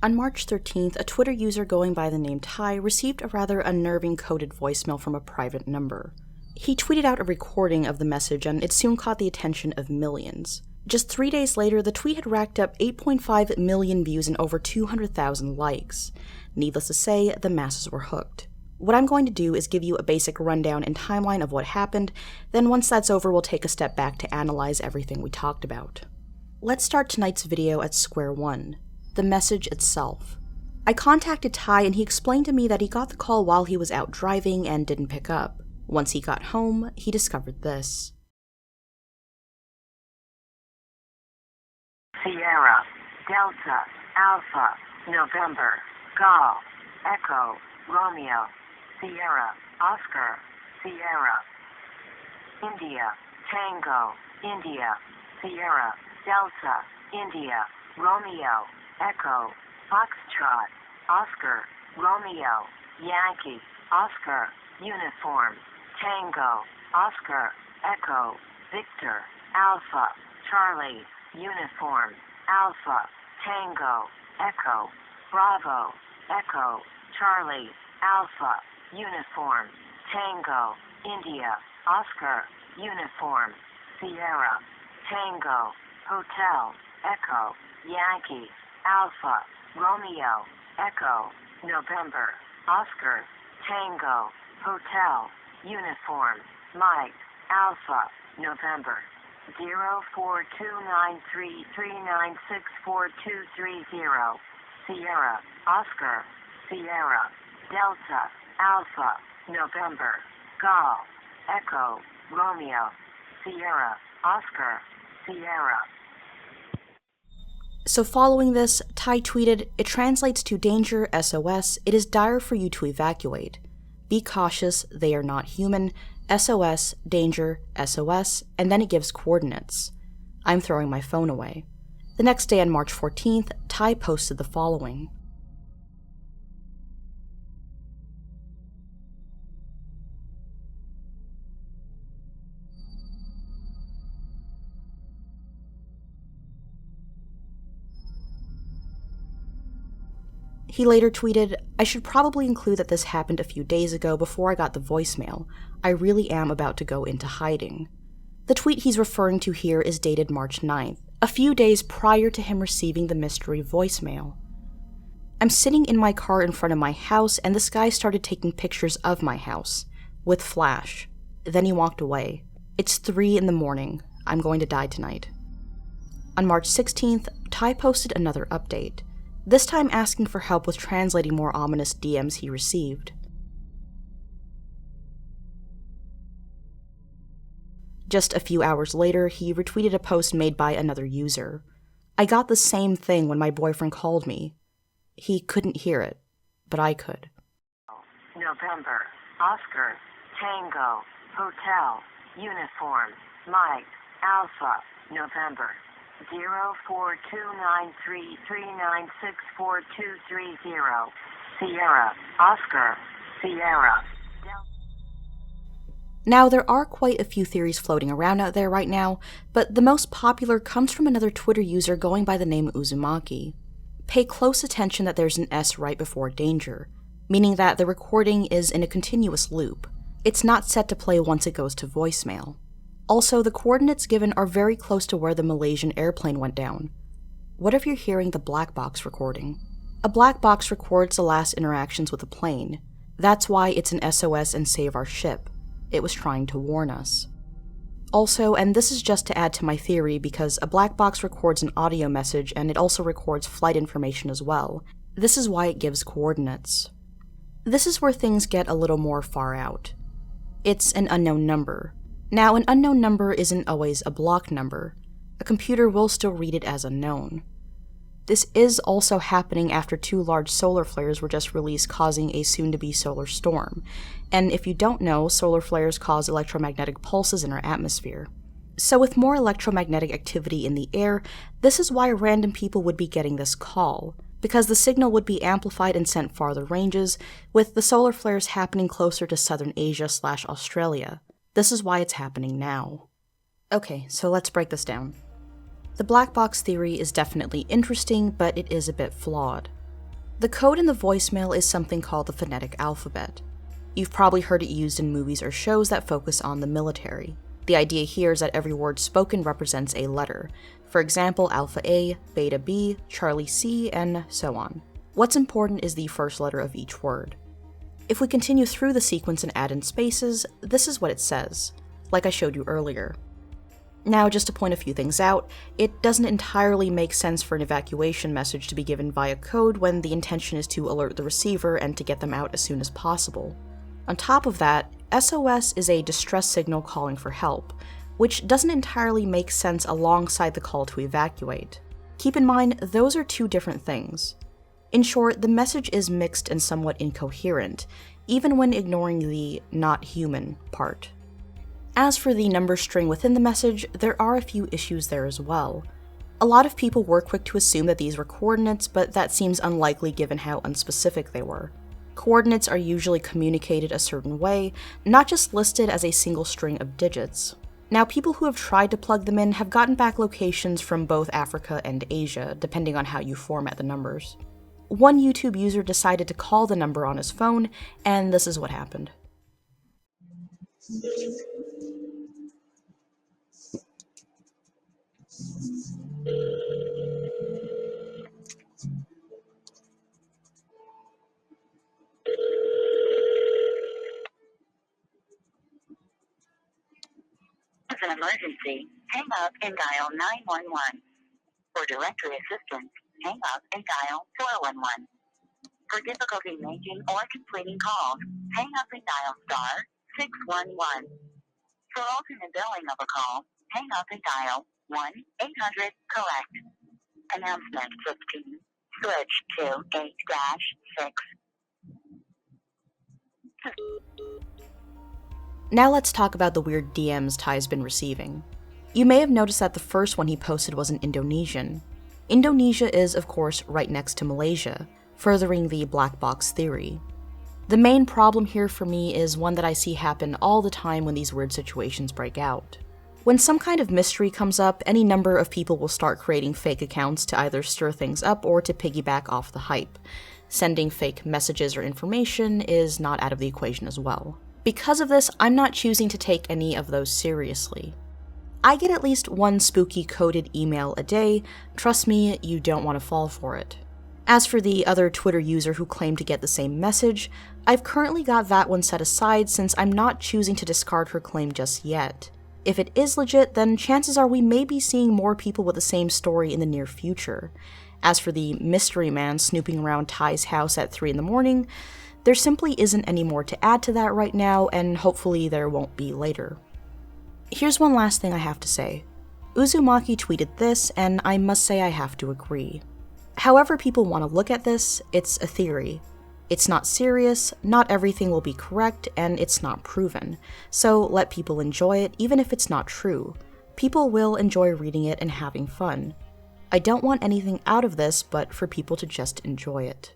On March 13th, a Twitter user going by the name Ty received a rather unnerving coded voicemail from a private number. He tweeted out a recording of the message and it soon caught the attention of millions. Just 3 days later, the tweet had racked up 8.5 million views and over 200,000 likes. Needless to say, the masses were hooked. What I'm going to do is give you a basic rundown and timeline of what happened, then once that's over we'll take a step back to analyze everything we talked about. Let's start tonight's video at square one, the message itself. I contacted Ty and he explained to me that he got the call while he was out driving and didn't pick up. Once he got home, he discovered this. Sierra, Delta, Alpha, November, Golf, Echo, Romeo, Sierra, Oscar, Sierra, India, Tango, India, Sierra, Delta, India, Romeo, Echo, Foxtrot, Oscar, Romeo, Yankee, Oscar, Uniform, Tango, Oscar, Echo, Victor, Alpha, Charlie, Uniform, Alpha, Tango, Echo, Bravo, Echo, Charlie, Alpha, Uniform, Tango, India, Oscar, Uniform, Sierra, Tango, Hotel, Echo, Yankee, Alpha, Romeo, Echo, November, Oscar, Tango, Hotel, Uniform, Mike, Alpha, November, 042933964230, Sierra, Oscar, Sierra, Delta, Alpha, November, Golf, Echo, Romeo, Sierra, Oscar, Sierra. So following this, Ty tweeted, "It translates to danger, SOS, it is dire for you to evacuate. Be cautious, they are not human, SOS, danger, SOS, and then it gives coordinates. I'm throwing my phone away." The next day on March 14th, Ty posted the following. He later tweeted, "I should probably include that this happened a few days ago before I got the voicemail. I really am about to go into hiding." The tweet he's referring to here is dated March 9th, a few days prior to him receiving the mystery voicemail. "I'm sitting in my car in front of my house and this guy started taking pictures of my house, with flash. Then he walked away. It's 3 in the morning. I'm going to die tonight." On March 16th, Ty posted another update, this time asking for help with translating more ominous DMs he received. Just a few hours later, he retweeted a post made by another user. "I got the same thing when my boyfriend called me. He couldn't hear it, but I could." November, Oscar, Tango, Hotel, Uniform, Mike, Alpha, November, 042933964230, Sierra, Oscar, Sierra. Now, there are quite a few theories floating around out there right now, but the most popular comes from another Twitter user going by the name Uzumaki. Pay close attention that there's an S right before danger, meaning that the recording is in a continuous loop. It's not set to play once it goes to voicemail. Also, the coordinates given are very close to where the Malaysian airplane went down. What if you're hearing the black box recording? A black box records the last interactions with the plane. That's why it's an SOS and save our ship. It was trying to warn us. Also, and this is just to add to my theory because a black box records an audio message and it also records flight information as well. This is why it gives coordinates. This is where things get a little more far out. It's an unknown number. Now, an unknown number isn't always a block number. A computer will still read it as unknown. This is also happening after 2 large solar flares were just released, causing a soon-to-be solar storm. And if you don't know, solar flares cause electromagnetic pulses in our atmosphere. So with more electromagnetic activity in the air, this is why random people would be getting this call, because the signal would be amplified and sent farther ranges, with the solar flares happening closer to southern Asia/Australia. This is why it's happening now. Okay, so let's break this down. The black box theory is definitely interesting, but it is a bit flawed. The code in the voicemail is something called the phonetic alphabet. You've probably heard it used in movies or shows that focus on the military. The idea here is that every word spoken represents a letter. For example, Alpha A, Beta B, Charlie C, and so on. What's important is the first letter of each word. If we continue through the sequence and add in spaces, this is what it says, like I showed you earlier. Now, just to point a few things out, it doesn't entirely make sense for an evacuation message to be given via code when the intention is to alert the receiver and to get them out as soon as possible. On top of that, SOS is a distress signal calling for help, which doesn't entirely make sense alongside the call to evacuate. Keep in mind, those are two different things. In short, the message is mixed and somewhat incoherent, even when ignoring the not human part. As for the number string within the message, there are a few issues there as well. A lot of people were quick to assume that these were coordinates, but that seems unlikely given how unspecific they were. Coordinates are usually communicated a certain way, not just listed as a single string of digits. Now, people who have tried to plug them in have gotten back locations from both Africa and Asia, depending on how you format the numbers. One YouTube user decided to call the number on his phone, and this is what happened. As an emergency, hang up and dial 911. For directory assistance, hang up and dial 411. For difficulty making or completing calls, hang up and dial *611. For alternate billing of a call, hang up and dial 1-800-COLLECT. Announcement 15. Switch to 8-6. Now let's talk about the weird DMs Ty's been receiving. You may have noticed that the first one he posted was in Indonesian. Indonesia is, of course, right next to Malaysia, furthering the black box theory. The main problem here for me is one that I see happen all the time when these weird situations break out. When some kind of mystery comes up, any number of people will start creating fake accounts to either stir things up or to piggyback off the hype. Sending fake messages or information is not out of the equation as well. Because of this, I'm not choosing to take any of those seriously. I get at least one spooky coded email a day. Trust me, you don't want to fall for it. As for the other Twitter user who claimed to get the same message, I've currently got that one set aside since I'm not choosing to discard her claim just yet. If it is legit, then chances are we may be seeing more people with the same story in the near future. As for the mystery man snooping around Ty's house at 3 a.m, there simply isn't any more to add to that right now, and hopefully there won't be later. Here's one last thing I have to say. Uzumaki tweeted this, and I must say I have to agree. However people want to look at this, it's a theory. It's not serious, not everything will be correct, and it's not proven. So let people enjoy it, even if it's not true. People will enjoy reading it and having fun. I don't want anything out of this but for people to just enjoy it.